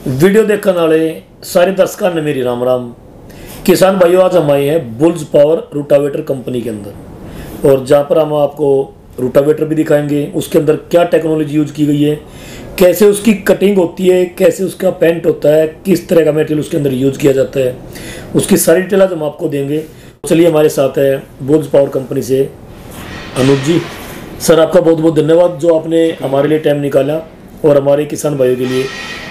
Video देखने वाले सारे दर्शकों ने मेरी राम राम। किसान भाइयों, आज हम आए हैं बुल्स पावर रूटावेटर कंपनी के अंदर, और जहाँ पर हम आपको रूटावेटर भी दिखाएंगे, उसके अंदर क्या टेक्नोलॉजी यूज की गई है, कैसे उसकी कटिंग होती है, कैसे उसका पेंट होता है, किस तरह का मटेरियल उसके अंदर यूज किया जाता है, उसकी सारी डिटेल आज हम आपको देंगे। चलिए, हमारे साथ है बुल्स पावर कंपनी से अनुज जी। सर, आपका बहुत बहुत धन्यवाद जो आपने हमारे लिए टाइम निकाला और हमारे किसान भाइयों के लिए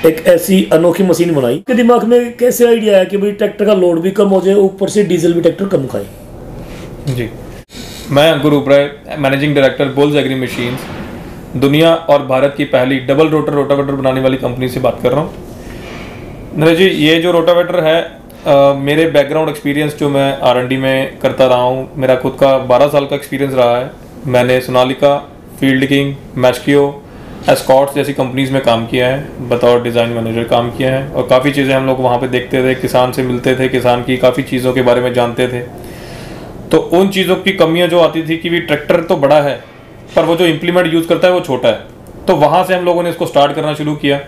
एक ऐसी अनोखी मशीन बनाई। के दिमाग में कैसे आइडिया है कि भाई ट्रैक्टर का लोड भी कम हो जाए, ऊपर से डीजल भी ट्रैक्टर कम खाए? जी, मैं Ankur Upraya, managing director Bulls Agri Machines, दुनिया और भारत की पहली डबल रोटर रोटावेटर बनाने वाली कंपनी से बात कर रहा हूँ। नरेश जी, ये जो रोटावेटर है, मेरे बैकग्राउंड एक्सपीरियंस जो मैं R&D में करता रहा हूँ, मेरा खुद का 12 साल का एक्सपीरियंस रहा है। मैंने सोनालिका, फील्ड किंग, मैस्कियो, एस्कॉर्ट्स जैसी कंपनीज़ में काम किया है, बतौर डिज़ाइन मैनेजर काम किया है। और काफ़ी चीज़ें हम लोग वहाँ पे देखते थे, किसान से मिलते थे, किसान की काफ़ी चीज़ों के बारे में जानते थे। तो उन चीज़ों की कमियाँ जो आती थी कि भी ट्रैक्टर तो बड़ा है पर वो जो इम्प्लीमेंट यूज़ करता है वो छोटा है, तो वहाँ से हम लोगों ने इसको स्टार्ट करना शुरू किया।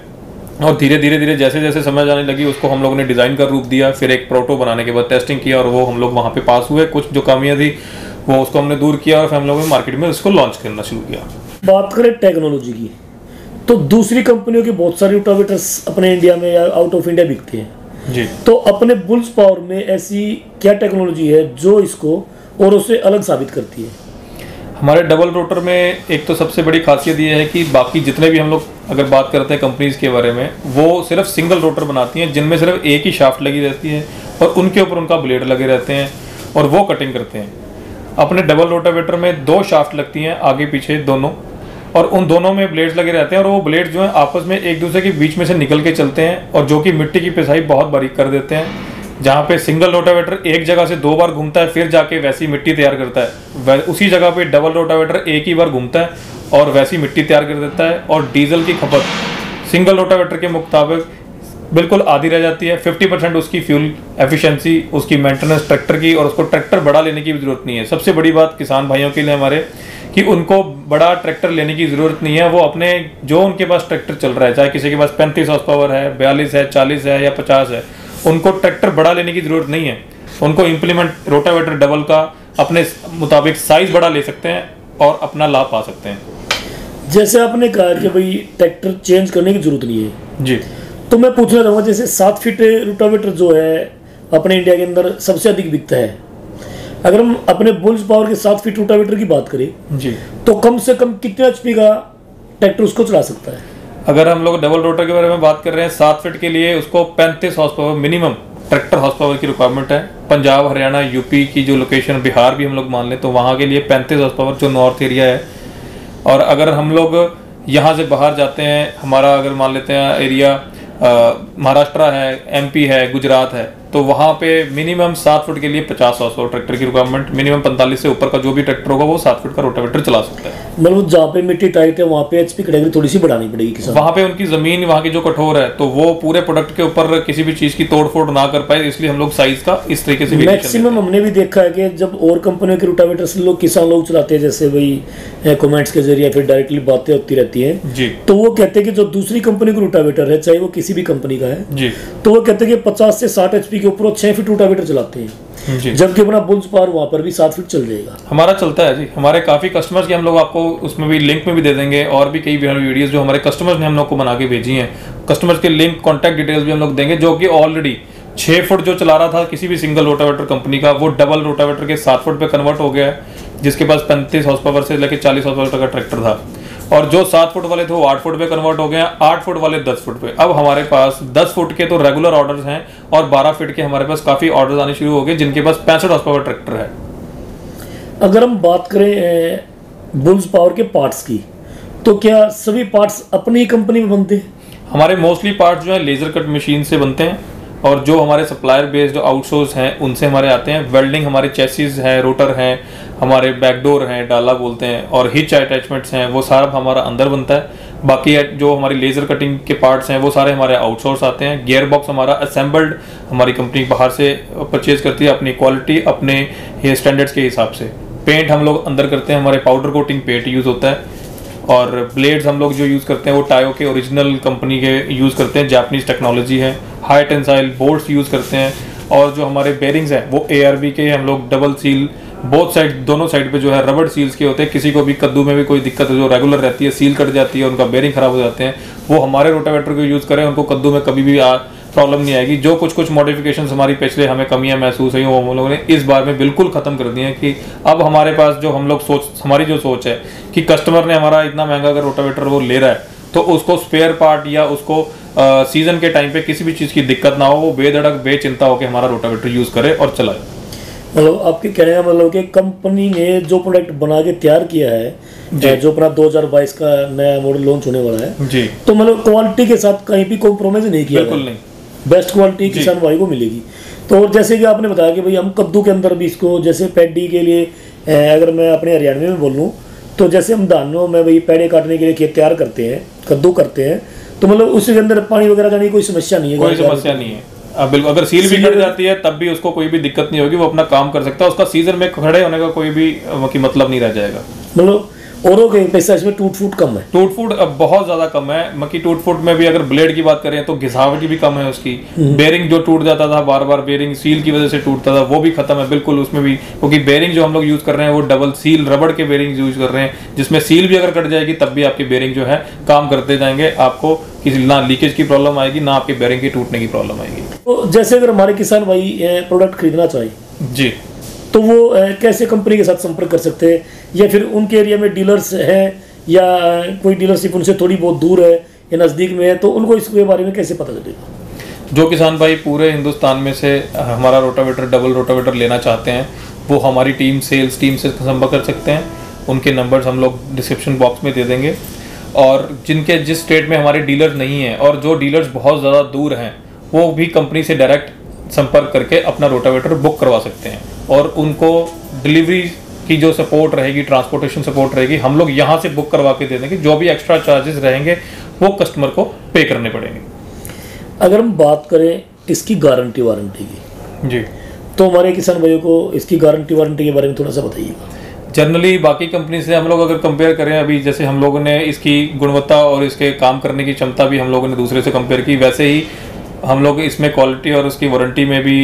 और धीरे धीरे जैसे जैसे समय जाने लगी, उसको हम लोगों ने डिज़ाइन का रूप दिया, फिर एक प्रोटो बनाने के बाद टेस्टिंग किया, और वो हम लोग वहाँ पे पास हुए। कुछ जो कमियाँ थी वो उसको हमने दूर किया, और फिर हम लोगों ने मार्केट में इसको लॉन्च करना शुरू किया। बात करें टेक्नोलॉजी की, तो दूसरी कंपनियों के बहुत सारे रोटावेटर्स अपने इंडिया में या आउट ऑफ इंडिया बिकते हैं जी। तो अपने बुल्स पावर में ऐसी क्या टेक्नोलॉजी है जो इसको और उससे अलग साबित करती है? हमारे डबल रोटर में एक तो सबसे बड़ी खासियत ये है कि बाकी जितने भी हम लोग अगर बात करते हैं कंपनीज के बारे में, वो सिर्फ सिंगल रोटर बनाती हैं जिनमें सिर्फ एक ही शाफ्ट लगी रहती है और उनके ऊपर उनका ब्लेड लगे रहते हैं और वो कटिंग करते हैं। अपने डबल रोटावेटर में 2 शाफ्ट लगती हैं, आगे पीछे दोनों, और उन दोनों में ब्लेड्स लगे रहते हैं, और वो ब्लेड जो है आपस में एक दूसरे के बीच में से निकल के चलते हैं, और जो कि मिट्टी की पिसाई बहुत बारीक कर देते हैं। जहाँ पे सिंगल रोटावेटर एक जगह से 2 बार घूमता है, फिर जाके वैसी मिट्टी तैयार करता है, उसी जगह पे डबल रोटावेटर एक ही बार घूमता है और वैसी मिट्टी तैयार कर देता है। और डीजल की खपत सिंगल रोटावेटर के मुताबिक बिल्कुल आधी रह जाती है। 50% उसकी फ्यूल एफिशिएंसी, उसकी मेंटेनेंस ट्रैक्टर की, और उसको ट्रैक्टर बड़ा लेने की भी जरूरत नहीं है। सबसे बड़ी बात किसान भाइयों के लिए हमारे कि उनको बड़ा ट्रैक्टर लेने की ज़रूरत नहीं है। वो अपने जो उनके पास ट्रैक्टर चल रहा है, चाहे किसी के पास 35 हॉर्स पावर है, 42 है, 40 है या 50 है, उनको ट्रैक्टर बड़ा लेने की ज़रूरत नहीं है। उनको इम्प्लीमेंट रोटावेटर डबल का अपने मुताबिक साइज़ बड़ा ले सकते हैं और अपना लाभ पा सकते हैं। जैसे आपने कहा कि भाई ट्रैक्टर चेंज करने की जरूरत नहीं है जी, तो मैं पूछना चाहूँगा, जैसे 7 फीट रोटावेटर जो है अपने इंडिया के अंदर सबसे अधिक बिकता है, अगर हम अपने बुल्स पावर के 7 फीट रोटावेटर की बात करें जी, तो कम से कम कितने HP का ट्रैक्टर उसको चला सकता है? अगर हम लोग डबल रोटर के बारे में बात कर रहे हैं, 7 फीट के लिए उसको 35 horse power minimum tractor horse power की रिक्वायरमेंट है। पंजाब, हरियाणा, यूपी की जो लोकेशन, बिहार भी हम लोग मान लें तो वहाँ के लिए 35 हॉर्स पावर जो नॉर्थ एरिया है। और अगर हम लोग यहाँ से बाहर जाते हैं, हमारा अगर मान लेते हैं एरिया महाराष्ट्र है, MP है, गुजरात है, तो वहाँ पे मिनिमम 7 फुट के लिए 50 हॉर्स पावर ट्रैक्टर की रिक्वायरमेंट, मिनिमम 45 से ऊपर का जो भी ट्रैक्टर होगा वो 7 फुट का रोटावेटर चला सकता है। मतलब जहाँ पे मिट्टी टाइट है वहाँ पे HP कैटेगरी थोड़ी सी बढ़ानी पड़ेगी किसान। वहाँ पे उनकी जमीन वहाँ की जो कठोर है, तो वो पूरे प्रोडक्ट के ऊपर किसी भी चीज की तोड़फोड़ ना कर पाए, इसलिए हम लोग साइज का इस तरीके से मैक्सिमम हमने भी देखा है कि जब और कंपनियों के रोटावेटर लोग किसान लोग चलाते हैं, जैसे भाई कमेंट्स के जरिए फिर डायरेक्टली बातें होती रहती हैं जी, तो वो कहते हैं कि जो दूसरी कंपनी का रोटावेटर है, चाहे वो किसी भी कंपनी का है जी, तो वो कहते हैं कि 50 से 60 HP के ऊपर 6 फीट रोटावेटर चलाते हैं, जबकि अपना बुल्स पावर वहां पर भी 7 फीट चल जाएगा। हमारा चलता है जी। हमारे काफी कस्टमर्स की हम लोग आपको उसमें भी लिंक में भी दे देंगे, और भी कई वीडियोस जो हमारे कस्टमर्स ने हम लोग को बना के भेजी हैं, कस्टमर्स के लिंक, कॉन्टैक्ट डिटेल्स भी हम लोग देंगे, जो कि ऑलरेडी 6 फुट जो चला रहा था किसी भी सिंगल रोटावेटर कंपनी का, वो डबल रोटावेटर के 7 फुट पे कन्वर्ट हो गया है, जिसके पास 35 हॉर्स पावर से लेकर 40 हॉर्स पावर तक का ट्रैक्टर था। और जो 7 फुट वाले थे वो 8 फुट पे कन्वर्ट हो गए हैं, 8 फुट वाले 10 फुट पे। अब हमारे पास 10 फुट के तो रेगुलर ऑर्डर्स हैं, और 12 फीट के हमारे पास काफी ऑर्डर्स आने शुरू हो गए, जिनके पास 65 हॉर्स पावर ट्रैक्टर है। अगर हम बात करें बुल्स पावर के पार्ट्स की, तो क्या सभी पार्ट्स अपनी ही कंपनी में बनते हैं? हमारे मोस्टली पार्ट्स जो है लेजर कट मशीन से बनते हैं, और जो हमारे सप्लायर बेस्ड आउटसोर्स हैं उनसे हमारे आते हैं। वेल्डिंग हमारे चेसिस हैं, रोटर हैं, हमारे बैकडोर हैं, डाला बोलते हैं, और हिच अटैचमेंट्स हैं, वो सारा हमारा अंदर बनता है। बाकी जो हमारी लेजर कटिंग के पार्ट्स हैं वो सारे हमारे आउटसोर्स आते हैं। गियर बॉक्स हमारा असेंबल्ड हमारी कंपनी बाहर से परचेज करती है, अपनी क्वालिटी, अपने स्टैंडर्ड्स के हिसाब से। पेंट हम लोग अंदर करते हैं, हमारे पाउडर कोटिंग पेंट यूज़ होता है। और ब्लेड्स हम लोग जो यूज़ करते हैं वो टायो के ओरिजिनल कंपनी के यूज़ करते हैं, जापानीज टेक्नोलॉजी है। हाई टेंसाइल बोल्ट्स यूज़ करते हैं और जो हमारे बेरिंग्स हैं वो ARB के हम लोग डबल सील, बोथ साइड दोनों साइड पे जो है रबड़ सील्स के होते हैं। किसी को भी कद्दू में भी कोई दिक्कत है जो रेगुलर रहती है, सील कट जाती है, उनका बेरिंग खराब हो जाते हैं, वो हमारे रोटावेटर को यूज़ करें, उनको कद्दू में कभी भी प्रॉब्लम नहीं आएगी। जो कुछ मॉडिफिकेशंस हमारी पिछले हमें कमियां महसूस हुई वो हम लोगों ने इस बार में बिल्कुल ख़त्म कर दी हैं कि अब हमारे पास जो हम लोग हमारी जो सोच है कि कस्टमर ने हमारा इतना महंगा अगर रोटावेटर वो ले रहा है तो उसको स्पेयर पार्ट या उसको सीजन के टाइम पे किसी भी चीज़ की दिक्कत ना हो, वो बेधड़क बेचिंता होकर हमारा रोटावेटर यूज़ करे और चलाए। मतलब आपके कहने का मतलब कि कंपनी ने जो प्रोडक्ट बना के तैयार किया है, जो अपना 2022 का नया मॉडल लॉन्च होने वाला है जी, तो मतलब क्वालिटी के साथ कहीं भी कॉम्प्रोमाइज नहीं किया, बिल्कुल नहीं, बेस्ट क्वालिटी किसान भाई को मिलेगी। तो और जैसे कि आपने बताया कि भाई हम कद्दू के अंदर भी इसको, जैसे पैडी के लिए अगर मैं अपने हरियाणवी में बोलूँ तो जैसे हम धानों में भाई पेड़े काटने के लिए खेत तैयार करते हैं, कद्दू करते हैं, तो मतलब उसके अंदर पानी वगैरह जाने की कोई समस्या नहीं है, कोई समस्या नहीं है। अब बिल्कुल अगर सील भी कट जाती है तब भी उसको कोई भी दिक्कत नहीं होगी, वो अपना काम कर सकता है, उसका सीजन में खड़े होने का कोई भी मतलब नहीं रह जाएगा। मतलब औरों के पैसा इसमें टूट फूट कम है, टूट फूट अब बहुत ज्यादा कम है। मक्की टूट फूट में भी अगर ब्लेड की बात करें तो घिसावट भी कम है उसकी। बेरिंग जो टूट जाता था बार बार, बेरिंग सील की वजह से टूटता था, वो भी खत्म है बिल्कुल उसमें भी, क्योंकि बेरिंग जो हम लोग यूज कर रहे हैं वो डबल सील रबड़ के बेरिंग यूज कर रहे हैं, जिसमें सील भी अगर कट जाएगी तब भी आपके बेरिंग जो है काम करते जाएंगे, आपको किसी ना लीकेज की प्रॉब्लम आएगी ना आपके बेरिंग की टूटने की प्रॉब्लम आएगी। तो जैसे अगर हमारे किसान भाई प्रोडक्ट खरीदना चाहे जी, तो वो कैसे कंपनी के साथ संपर्क कर सकते हैं, या फिर उनके एरिया में डीलर्स हैं या कोई डीलरशिप उनसे थोड़ी बहुत दूर है या नज़दीक में है, तो उनको इसके बारे में कैसे पता चलेगा? जो किसान भाई पूरे हिंदुस्तान में से हमारा रोटावेटर डबल रोटावेटर लेना चाहते हैं वो हमारी टीम सेल्स टीम से संपर्क कर सकते हैं। उनके नंबर्स हम लोग डिस्क्रिप्शन बॉक्स में दे देंगे। और जिनके जिस स्टेट में हमारे डीलर नहीं हैं और जो डीलर्स बहुत ज़्यादा दूर हैं वो भी कंपनी से डायरेक्ट संपर्क करके अपना रोटावेटर बुक करवा सकते हैं, और उनको डिलीवरी की जो सपोर्ट रहेगी, ट्रांसपोर्टेशन सपोर्ट रहेगी, हम लोग यहाँ से बुक करवा के दे देंगे। जो भी एक्स्ट्रा चार्जेस रहेंगे वो कस्टमर को पे करने पड़ेंगे। अगर हम बात करें इसकी गारंटी वारंटी की जी, तो हमारे किसान भाइयों को इसकी गारंटी वारंटी के बारे में थोड़ा सा बताइएगा। जनरली बाकी कंपनी से हम लोग अगर कंपेयर करें, अभी जैसे हम लोगों ने इसकी गुणवत्ता और इसके काम करने की क्षमता भी हम लोगों ने दूसरे से कंपेयर की, वैसे ही हम लोग इसमें क्वालिटी और उसकी वारंटी में भी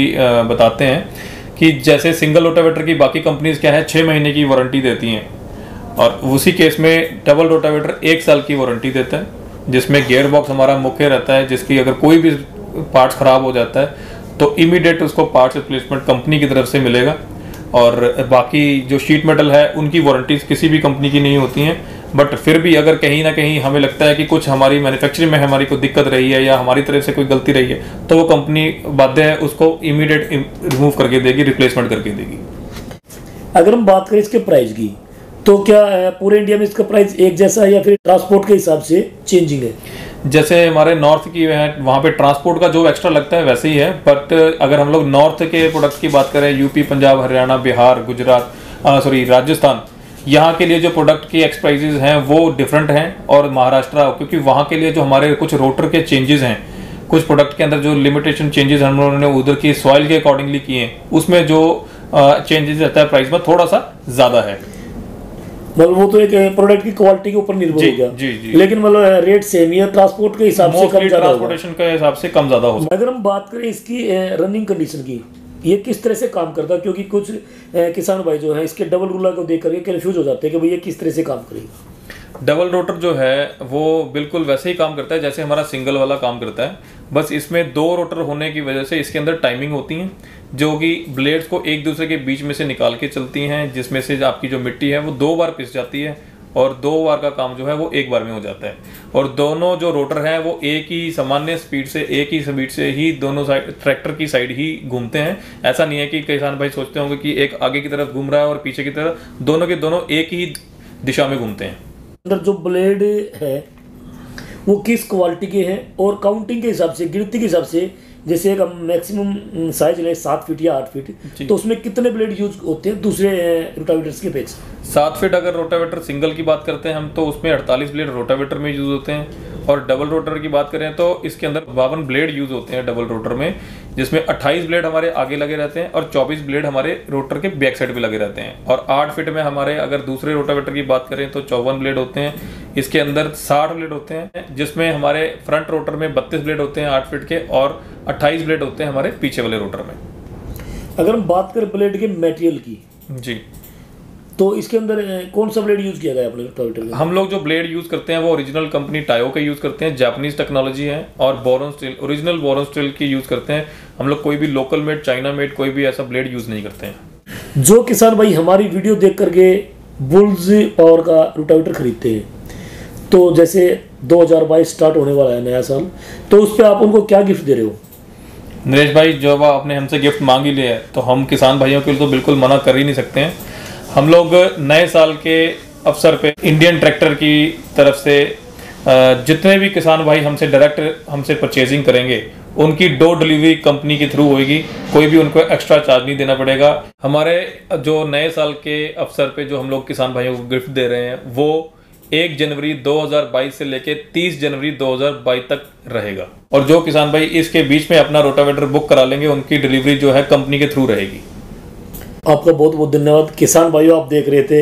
बताते हैं कि जैसे सिंगल रोटावेटर की बाकी कंपनीज क्या है 6 महीने की वारंटी देती हैं, और उसी केस में डबल रोटावेटर 1 साल की वारंटी देता है, जिसमें गियर बॉक्स हमारा मुख्य रहता है, जिसकी अगर कोई भी पार्ट्स ख़राब हो जाता है तो इमीडिएट उसको पार्ट्स रिप्लेसमेंट कंपनी की तरफ से मिलेगा। और बाकी जो शीट मेटल है उनकी वारंटीज किसी भी कंपनी की नहीं होती हैं, बट फिर भी अगर कहीं ना कहीं हमें लगता है कि कुछ हमारी मैन्युफैक्चरिंग में हमारी कोई दिक्कत रही है या हमारी तरफ से कोई गलती रही है तो वो कंपनी बाध्य है उसको इमीडिएट रिमूव करके देगी, रिप्लेसमेंट करके देगी। अगर हम बात करें इसके प्राइस की, तो क्या पूरे इंडिया में इसका प्राइस एक जैसा है या फिर ट्रांसपोर्ट के हिसाब से चेंजिंग है? जैसे हमारे नॉर्थ की है वहाँ पे ट्रांसपोर्ट का जो एक्स्ट्रा लगता है वैसे ही है, बट अगर हम लोग नॉर्थ के प्रोडक्ट्स की बात करें, यूपी, पंजाब, हरियाणा, बिहार, गुजरात, राजस्थान, यहाँ के लिए जो प्रोडक्ट की एक्स प्राइजेज हैं वो डिफरेंट हैं, और महाराष्ट्र, क्योंकि वहाँ के लिए जो हमारे कुछ रोटर के चेंजेस हैं, कुछ प्रोडक्ट के अंदर जो लिमिटेशन चेंजेस हम लोगों ने उधर की सॉइल के अकॉर्डिंगली किए हैं, उसमें जो चेंजेस रहता है प्राइस में थोड़ा सा ज़्यादा है। मतलब वो तो एक प्रोडक्ट की क्वालिटी के ऊपर निर्भर हो गया, जी। लेकिन मतलब रेट सेम ही है, ट्रांसपोर्ट के हिसाब से कम ज़्यादा, ट्रांसपोर्टेशन के हिसाब से कम ज़्यादा हो। अगर हम बात करें इसकी रनिंग कंडीशन की, ये किस तरह से काम करता है, क्योंकि कुछ किसान भाई जो है इसके डबल रूलर को देख करके कंफ्यूज हो जाते हैं कि भाई ये किस तरह से काम करेगा। डबल रोटर जो है वो बिल्कुल वैसे ही काम करता है जैसे हमारा सिंगल वाला काम करता है, बस इसमें 2 रोटर होने की वजह से इसके अंदर टाइमिंग होती है जो कि ब्लेड्स को एक दूसरे के बीच में से निकाल के चलती हैं, जिसमें से आपकी जो मिट्टी है वो 2 बार पिस जाती है और 2 बार का काम जो है वो 1 बार में हो जाता है। और दोनों जो रोटर हैं वो एक ही सामान्य स्पीड से, एक ही स्पीड से ही दोनों साइड ट्रैक्टर की साइड ही घूमते हैं। ऐसा नहीं है कि किसान भाई सोचते होंगे कि एक आगे की तरफ घूम रहा है और पीछे की तरफ, दोनों के दोनों एक ही दिशा में घूमते हैं। अंदर जो ब्लेड है वो किस क्वालिटी के हैं, और काउंटिंग के हिसाब से, गिनती के हिसाब से, जैसे एक मैक्सिमम साइज ले 7 फीट या 8 फीट, तो उसमें कितने ब्लेड यूज होते हैं दूसरे रोटावेटर्स के अपेक्षा? 7 फीट अगर रोटावेटर सिंगल की बात करते हैं हम तो उसमें 48 ब्लेड रोटावेटर में यूज होते हैं, और डबल रोटर की बात करें तो इसके अंदर 52 ब्लेड यूज होते हैं डबल रोटर में, जिसमें 28 ब्लेड हमारे आगे लगे रहते हैं और 24 ब्लेड हमारे रोटर के बैक साइड पे लगे रहते हैं। और 8 फीट में हमारे अगर दूसरे रोटावेटर की बात करें तो 54 ब्लेड होते हैं। इसके अंदर 60 ब्लेड होते हैं, जिसमें हमारे फ्रंट रोटर में 32 ब्लेड होते हैं 8 फीट के, और 28 ब्लेड होते हैं हमारे पीछे वाले रोटर में। अगर हम बात करें ब्लेड के मटेरियल की जी, तो इसके अंदर कौन सा ब्लेड यूज किया गया है अपने रोटावेटर में? हम लोग जो ब्लेड यूज करते हैं वो ओरिजिनल कंपनी टायो के यूज करते हैं, जापानीज टेक्नोलॉजी है, और boron steel, original boron steel की यूज करते हैं। हम लोग कोई भी लोकल मेड, चाइना मेड कोई भी ऐसा ब्लेड यूज नहीं करते हैं। जो किसान भाई हमारी वीडियो देख करके बुल्स पावर का रोटावेटर खरीदते हैं, तो जैसे 2022 स्टार्ट होने वाला है नया साल, तो उस पर आप उनको क्या गिफ्ट दे रहे हो? नरेश भाई, जब आपने हमसे गिफ्ट मांग ही लिया है तो हम किसान भाइयों के लिए तो बिल्कुल मना कर ही नहीं सकते हैं। हम लोग नए साल के अवसर पे इंडियन ट्रैक्टर की तरफ से जितने भी किसान भाई हमसे डायरेक्ट हमसे परचेजिंग करेंगे, उनकी डोर डिलीवरी कंपनी के थ्रू होगी, कोई भी उनको एक्स्ट्रा चार्ज नहीं देना पड़ेगा। हमारे जो नए साल के अवसर पे जो हम लोग किसान भाइयों को गिफ्ट दे रहे हैं वो 1 जनवरी 2022 से लेके 30 जनवरी 2022 तक रहेगा। और जो किसान भाई इसके बीच में अपना रोटावेटर बुक करा लेंगे, उनकी डिलीवरी जो है कंपनी के थ्रू रहेगी। आपका बहुत बहुत धन्यवाद। किसान भाइयों, आप देख रहे थे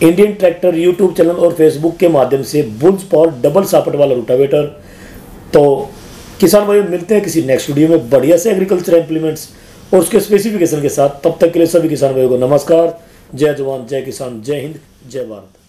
इंडियन ट्रैक्टर यूट्यूब चैनल और फेसबुक के माध्यम से बुल्स पावर डबल सापट वाला रोटावेटर। तो किसान भाइयों, मिलते हैं किसी नेक्स्ट वीडियो में बढ़िया से एग्रीकल्चर इंप्लीमेंट्स और उसके स्पेसिफिकेशन के साथ। तब तक के लिए सभी किसान भाइयों को नमस्कार। जय जवान, जय किसान, जय हिंद, जय भारत।